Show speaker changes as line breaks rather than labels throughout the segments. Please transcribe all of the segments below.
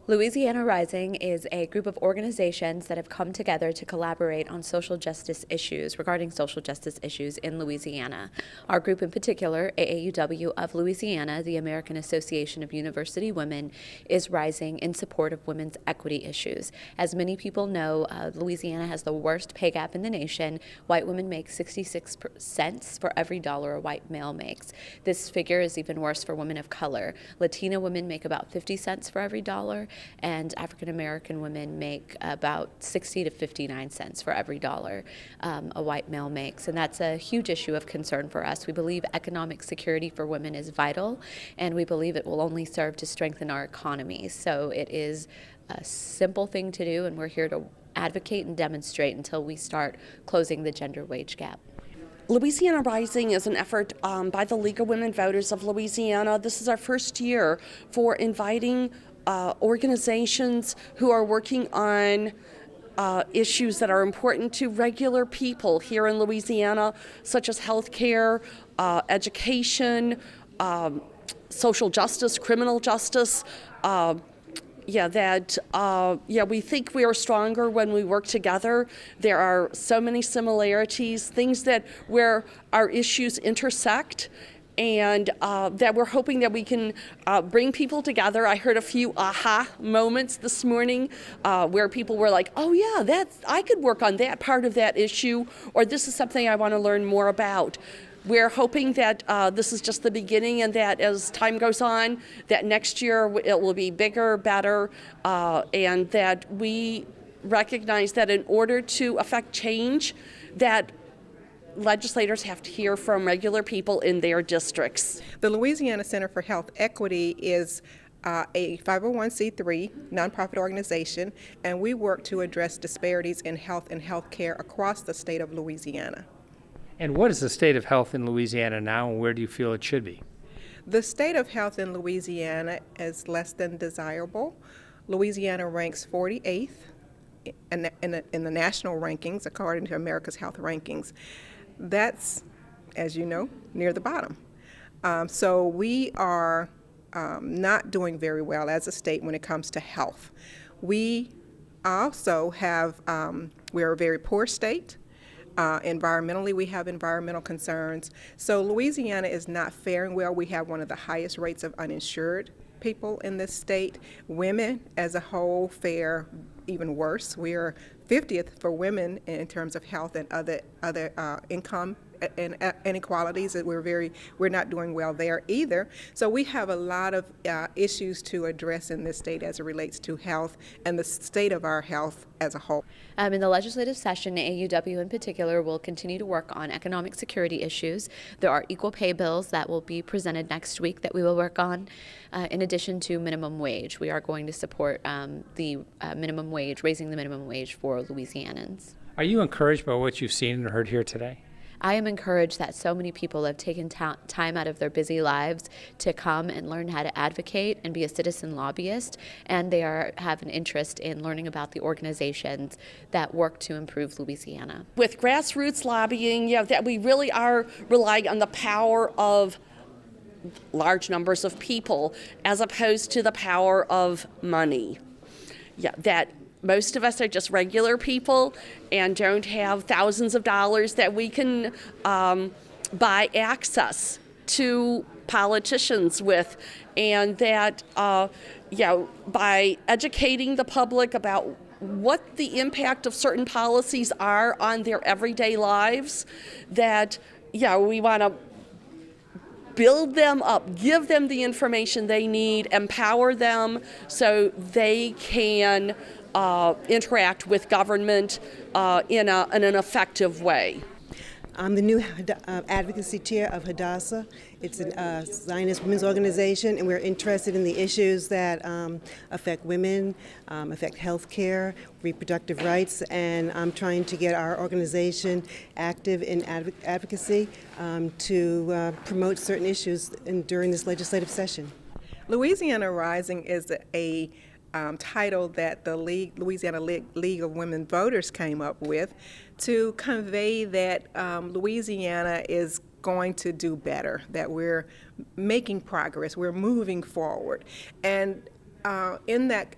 Louisiana Rising is a group of organizations that have come together to collaborate on social justice issues, regarding social justice issues in Louisiana. Our group in particular, AAUW of Louisiana, the American Association of University Women, is rising in support of women's equity issues. As many people know, Louisiana has the worst pay gap in the nation. White women make 66 cents for every dollar a white male makes. This figure is even worse for women of color. Latina women make about 50 cents for every dollar, and African American women make about 60 to 59 cents for every dollar a white male makes. And that's a huge issue of concern for us. We believe economic security for women is vital, and we believe it will only serve to strengthen our economy. So it is a simple thing to do, and we're here to advocate and demonstrate until we start closing the gender wage gap.
Louisiana Rising is an effort by the League of Women Voters of Louisiana. This is our first year for inviting organizations who are working on issues that are important to regular people here in Louisiana, such as healthcare, education, social justice, criminal justice. We think we are stronger when we work together. There are so many similarities, things that where our issues intersect, and that we're hoping that we can bring people together. I heard a few aha moments this morning where people were like, oh yeah, I could work on that part of that issue, or this is something I want to learn more about. We're hoping that this is just the beginning, and that as time goes on, that next year it will be bigger, better, and that we recognize that in order to affect change, that legislators have to hear from regular people in their districts.
The Louisiana Center for Health Equity is a 501c3 nonprofit organization, and we work to address disparities in health and health care across the state of Louisiana.
And what is the state of health in Louisiana now, and where do you feel it should be?
The state of health in Louisiana is less than desirable. Louisiana ranks 48th in the national rankings, according to America's Health Rankings. That's, as you know, near the bottom. So we are not doing very well as a state when it comes to health. We also have, we're a very poor state. Environmentally, we have environmental concerns. So Louisiana is not faring well. We have one of the highest rates of uninsured people in this state. Women as a whole fare even worse. We are 50th for women in terms of health and other income and inequalities. We're not doing well there either. So we have a lot of issues to address in this state as it relates to health and the state of our health as a whole.
In the legislative session, AUW in particular will continue to work on economic security issues. There are equal pay bills that will be presented next week that we will work on. In addition to minimum wage, we are going to support the minimum wage, raising the minimum wage for Louisianans.
Are you encouraged by what you've seen and heard here today?
I am encouraged that so many people have taken time out of their busy lives to come and learn how to advocate and be a citizen lobbyist, and they have an interest in learning about the organizations that work to improve Louisiana.
With grassroots lobbying, that we really are relying on the power of large numbers of people as opposed to the power of money. That most of us are just regular people and don't have thousands of dollars that we can buy access to politicians with, and that by educating the public about what the impact of certain policies are on their everyday lives, that we want to build them up, give them the information they need, empower them so they can interact with government in an effective way.
I'm the new advocacy chair of Hadassah. It's a Zionist women's organization, and we're interested in the issues that affect women, affect health care, reproductive rights, and I'm trying to get our organization active in advocacy to promote certain issues during this legislative session.
Louisiana Rising is a title that the Louisiana League of Women Voters came up with to convey that Louisiana is going to do better, that we're making progress, we're moving forward. And in that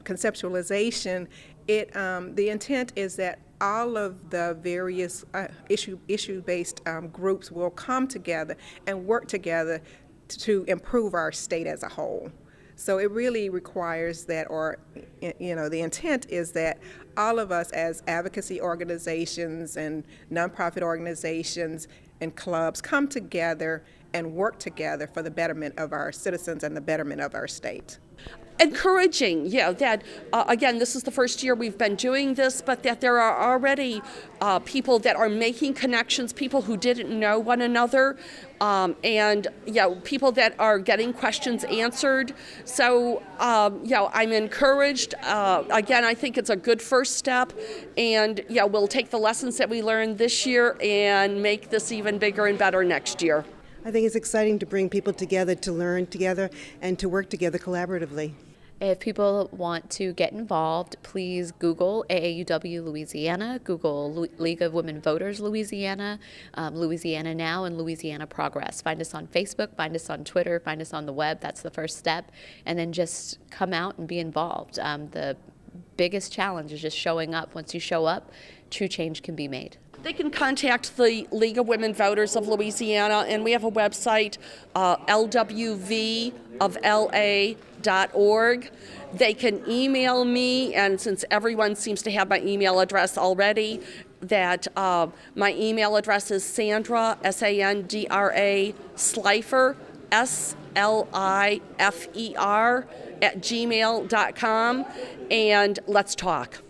conceptualization, the intent is that all of the various issue-based groups will come together and work together to improve our state as a whole. So it really requires that, or the intent is that all of us as advocacy organizations and nonprofit organizations and clubs come together and work together for the betterment of our citizens and the betterment of our state.
Encouraging, that, again, this is the first year we've been doing this, but that there are already people that are making connections, people who didn't know one another, and people that are getting questions answered. So, I'm encouraged. Again, I think it's a good first step, and we'll take the lessons that we learned this year and make this even bigger and better next year.
I think it's exciting to bring people together to learn together and to work together collaboratively.
If people want to get involved, please Google AAUW Louisiana, Google League of Women Voters Louisiana, Louisiana Now, and Louisiana Progress. Find us on Facebook, find us on Twitter, find us on the web. That's the first step. And then just come out and be involved. The biggest challenge is just showing up. Once you show up, true change can be made.
They can contact the League of Women Voters of Louisiana, and we have a website, lwvofla.org. They can email me, and since everyone seems to have my email address already, that my email address is Sandra, Sandra, Slifer, Slifer, @gmail.com, and let's talk.